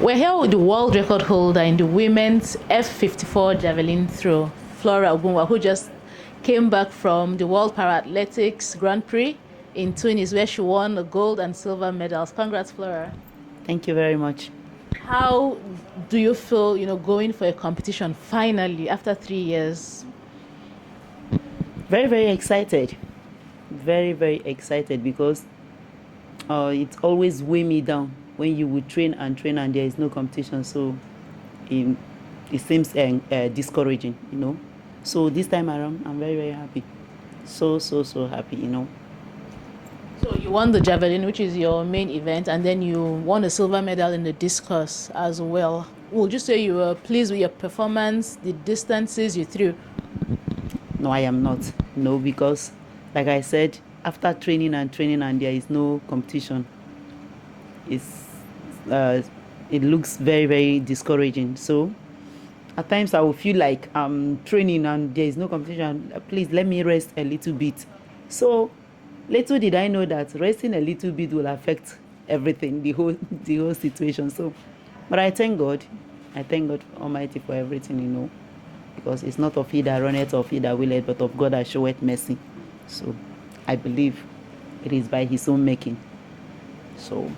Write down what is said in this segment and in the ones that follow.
We're here with the world record holder in the women's F54 javelin throw, FLORA UGWUNWA, who just came back from the World Para-Athletics Grand Prix in Tunis, where she won gold and silver medals. Congrats, FLORA. Thank you very much. How do you feel, going for a competition finally after 3 years? Very, very excited. Very, very excited because it always weigh me down when you would train and there is no competition. So it seems discouraging, So this time around, I'm very, very happy. So happy, So you won the javelin, which is your main event, and then you won a silver medal in the discus as well. Would you say you were pleased with your performance, the distances you threw? No, I am not. No, because like I said, after training and there is no competition, it looks very, very discouraging. So at times I will feel like I'm training and there is no competition. Please let me rest a little bit. So little did I know that resting a little bit will affect everything, the whole situation. So, but I thank God Almighty for everything, because it's not of he that runneth, of he that willeth, but of God that showeth mercy. So I believe it is by his own making. So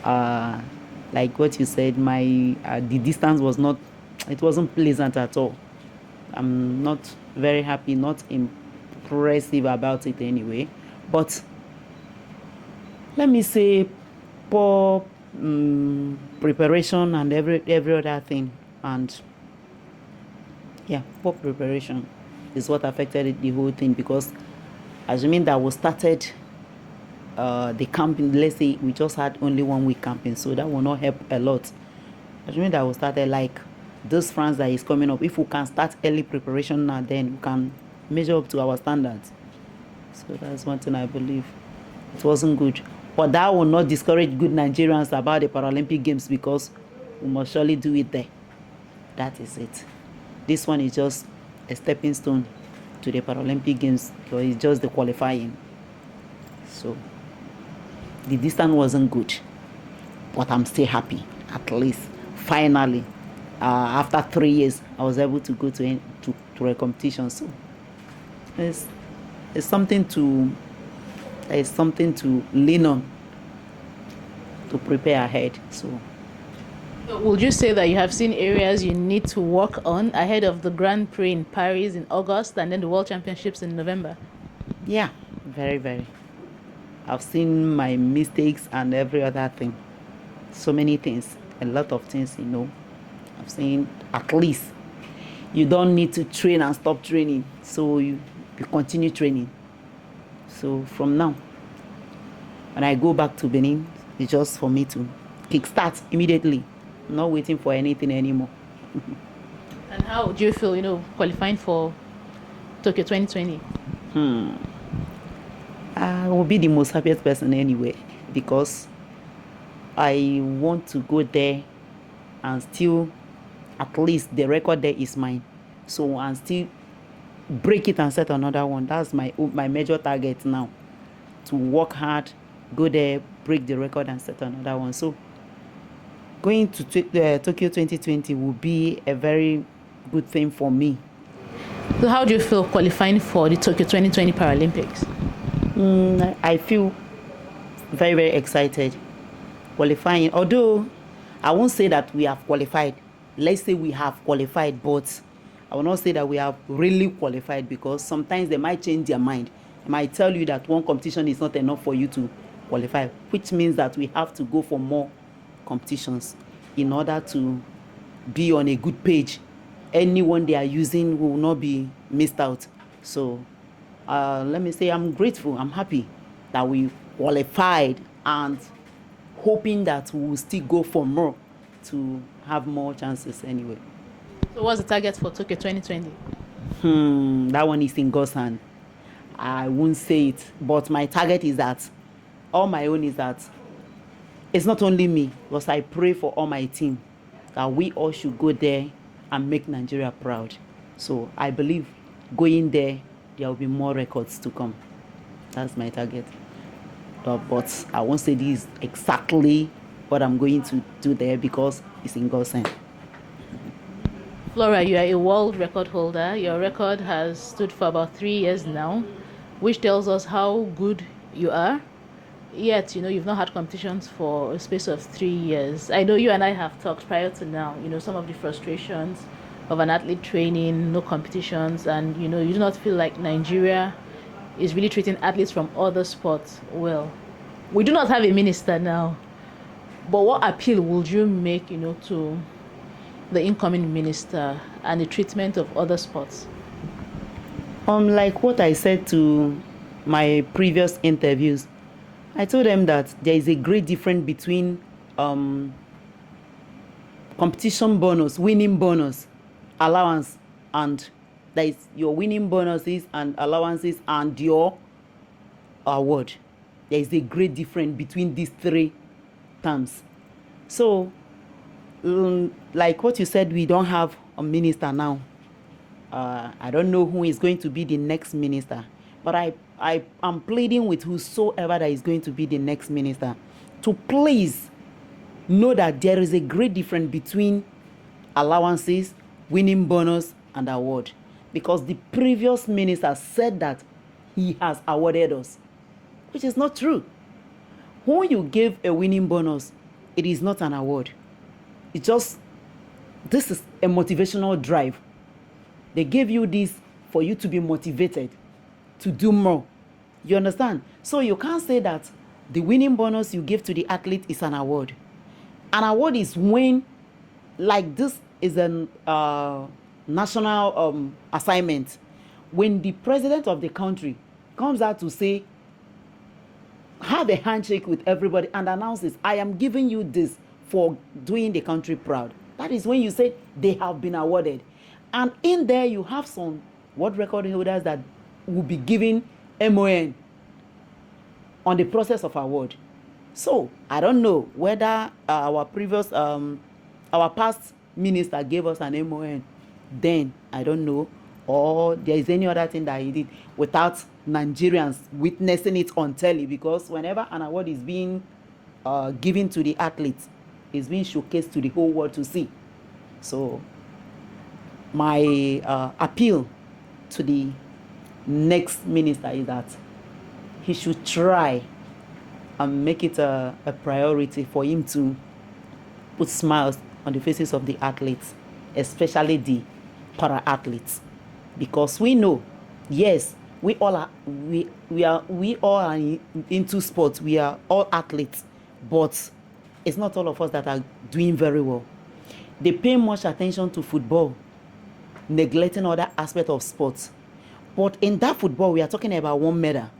like what you said, my the distance wasn't pleasant at all. I'm not very happy, not impressive about it anyway, but let me say poor preparation and every other thing, and yeah, poor preparation is what affected the whole thing, because assuming that we started the camping, let's say we just had only 1 week camping, so that will not help a lot. Assuming that we started like this France that is coming up, if we can start early preparation now, then we can measure up to our standards. So that's one thing I believe. It wasn't good, but that will not discourage good Nigerians about the Paralympic Games, because we must surely do it there. That is it. This one is just a stepping stone to the Paralympic Games, so it's just the qualifying. So the distance wasn't good, but I'm still happy. At least finally, after 3 years, I was able to go to a competition. So it's something to lean on to prepare ahead. So would you say that you have seen areas you need to work on ahead of the Grand Prix in Paris in August and then the World Championships in November? Yeah, very, very. I've seen my mistakes and every other thing. So many things, a lot of things, I've seen. At least you don't need to train and stop training, so you continue training. So from now, when I go back to Benin, it's just for me to kickstart immediately. I'm not waiting for anything anymore. And how do you feel, qualifying for Tokyo 2020? I will be the most happiest person anyway, because I want to go there and still, at least the record there is mine. So and still break it and set another one. That's my major target now, to work hard, go there, break the record and set another one. So going to Tokyo 2020 will be a very good thing for me. So how do you feel qualifying for the Tokyo 2020 Paralympics? I feel very, very excited qualifying, although I won't say that we have qualified. Let's say we have qualified, but I will not say that we have really qualified, because sometimes they might change their mind. They might tell you that one competition is not enough for you to qualify, which means that we have to go for more competitions in order to be on a good page. Anyone they are using will not be missed out. So let me say I'm grateful, I'm happy that we qualified, and hoping that we will still go for more to have more chances anyway. So what's the target for Tokyo 2020? That one is in God's hand. I won't say it, but my target is that, all my own is that, it's not only me, because I pray for all my team that we all should go there and make Nigeria proud. So I believe going there will be more records to come. That's my target. But I won't say this exactly what I'm going to do there because it's in God's hand. Flora, you are a world record holder. Your record has stood for about 3 years now, which tells us how good you are. Yet, you've not had competitions for a space of 3 years. I know you and I have talked prior to now, some of the frustrations of an athlete training, no competitions, and, you do not feel like Nigeria is really treating athletes from other sports well. We do not have a minister now, but what appeal would you make, to the incoming minister and the treatment of other sports? Like what I said to my previous interviews, I told them that there is a great difference between competition bonus, winning bonus, allowance, and that is your winning bonuses and allowances and your award. There is a great difference between these three terms. So, like what you said, we don't have a minister now. I don't know who is going to be the next minister, but I am pleading with whosoever that is going to be the next minister to please know that there is a great difference between allowances, winning bonus, and award. Because the previous minister said that he has awarded us, which is not true. When you give a winning bonus, it is not an award. It's just, this is a motivational drive. They gave you this for you to be motivated to do more. You understand? So you can't say that the winning bonus you give to the athlete is an award. An award is when, like this is a national assignment. When the president of the country comes out to say, have a handshake with everybody and announces, I am giving you this for doing the country proud. That is when you say they have been awarded. And in there, you have some world record holders that will be given MON on the process of award. So I don't know whether our past minister gave us an MON. Then I don't know, or there is any other thing that he did without Nigerians witnessing it on telly. Because whenever an award is being given to the athletes, it's being showcased to the whole world to see. So my appeal to the next minister is that he should try and make it a priority for him to put smiles on the faces of the athletes, especially the para-athletes. Because we know, yes, we all are into sports, we are all athletes, but it's not all of us that are doing very well. They pay much attention to football, neglecting other aspects of sports. But in that football, we are talking about 1 medal.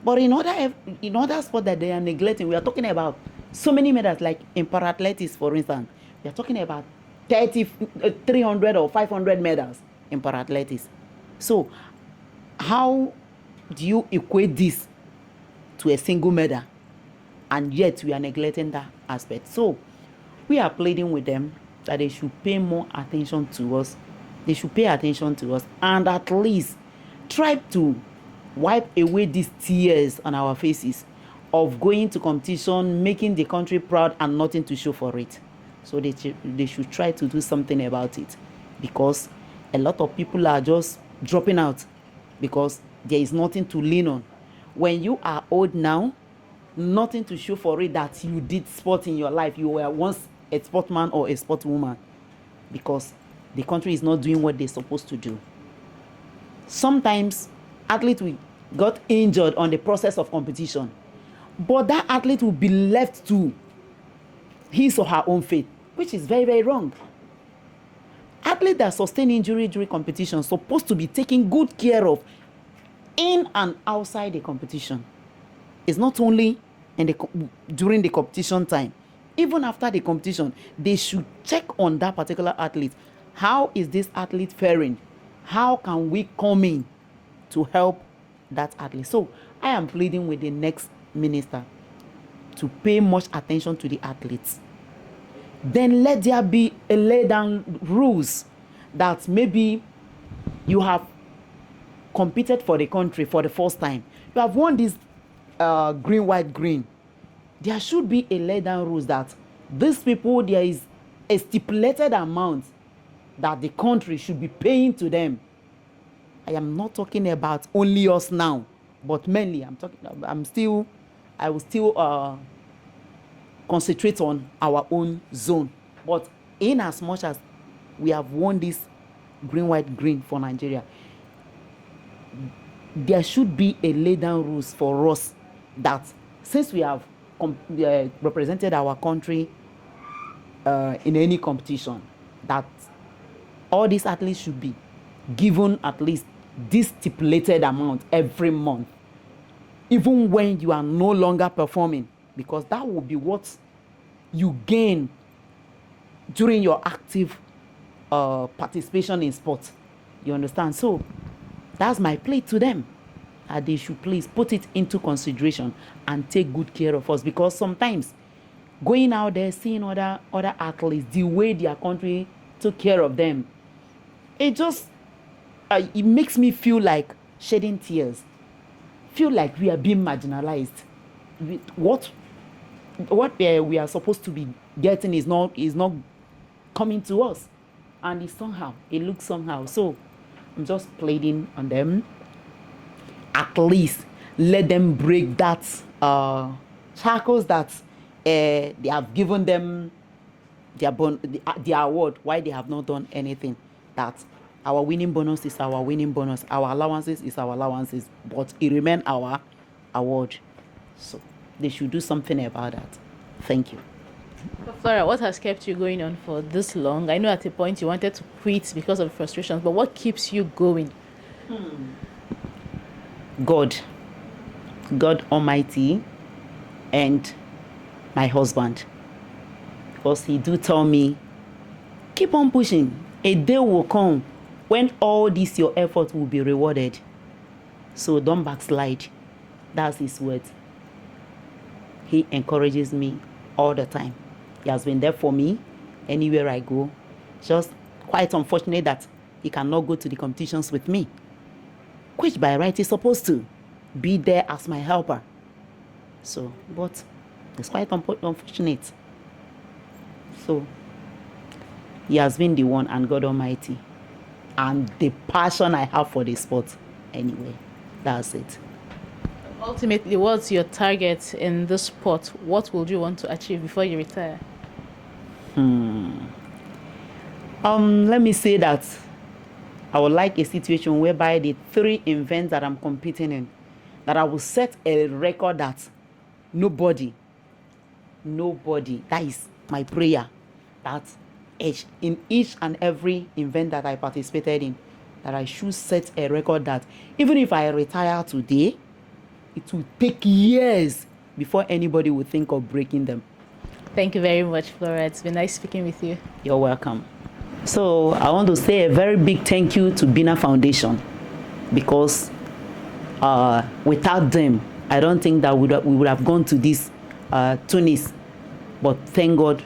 But in other sports that they are neglecting, we are talking about so many medals, like in para-athletics, for instance. We are talking about 300 or 500 medals in para-athletics. So how do you equate this to a single medal? And yet we are neglecting that aspect. So we are pleading with them that they should pay more attention to us. They should pay attention to us and at least try to wipe away these tears on our faces of going to competition, making the country proud and nothing to show for it. So they should try to do something about it, because a lot of people are just dropping out because there is nothing to lean on. When you are old now, nothing to show for it that you did sport in your life. You were once a sportsman or a sportswoman, because the country is not doing what they're supposed to do. Sometimes athletes will got injured on the process of competition, but that athlete will be left to his or her own fate, which is very, very wrong. Athletes that sustain injury during competition are supposed to be taken good care of in and outside the competition. It's not only during the competition time. Even after the competition, they should check on that particular athlete. How is this athlete faring? How can we come in to help that athlete? So I am pleading with the next minister to pay much attention to the athletes. Then let there be a lay down rules that maybe you have competed for the country for the first time. You have won this green, white, green. there should be a laid down rules that these people, there is a stipulated amount that the country should be paying to them. I am not talking about only us now, but mainly I will still concentrate on our own zone. But in as much as we have won this green, white, green for Nigeria, there should be a laid down rules for us that since we have represented our country in any competition, that all these athletes should be given at least this stipulated amount every month, even when you are no longer performing, because that will be what you gain during your active participation in sports. You understand? So that's my plea to them, that they should please put it into consideration and take good care of us, because sometimes going out there, seeing other athletes, the way their country took care of them, it makes me feel like shedding tears, feel like we are being marginalized. What we are supposed to be getting is not coming to us, and it looks somehow. So I'm just pleading on them, at least let them break that shackles that they have given them their award, why they have not done anything. That our winning bonus is our winning bonus, our allowances is our allowances, but it remains our award. So they should do something about that. Thank you. Flora, what has kept you going on for this long? I know at a point you wanted to quit because of frustrations, but what keeps you going? God Almighty, and my husband, because he do tell me, keep on pushing. A day will come when all this your effort will be rewarded. So don't backslide. That's his words. He encourages me all the time. He has been there for me anywhere I go. Just quite unfortunate that he cannot go to the competitions with me, which by right is supposed to be there as my helper. So, but it's quite unfortunate. So he has been the one, and God Almighty, and the passion I have for the sport. Anyway, that's it. Ultimately, what's your target in this sport? What would you want to achieve before you retire? Let me say that I would like a situation whereby the 3 events that I'm competing in, that I will set a record that nobody, that is my prayer, that in each and every event that I participated in, that I should set a record that even if I retire today, it will take years before anybody will think of breaking them. Thank you very much, Flora. It's been nice speaking with you. You're welcome. So I want to say a very big thank you to Bina Foundation, because without them, I don't think that we would have gone to this Tunis. But thank God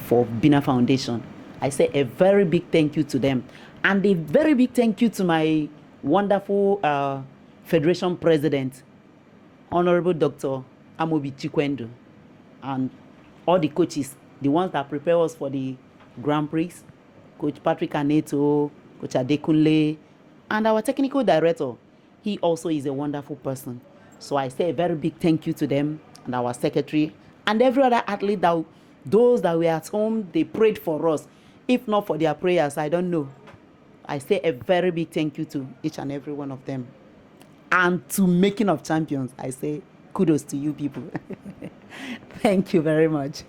for Bina Foundation. I say a very big thank you to them, and a very big thank you to my wonderful Federation President, Honorable Dr. Amobi Chikwendo, and all the coaches, the ones that prepare us for the Grand Prix, Coach Patrick Aneto, Coach Adekunle, and our technical director. He also is a wonderful person. So I say a very big thank you to them, and our secretary, and every other athlete, those that were at home, they prayed for us. If not for their prayers, I don't know. I say a very big thank you to each and every one of them. And to Making of Champions, I say kudos to you people. Thank you very much.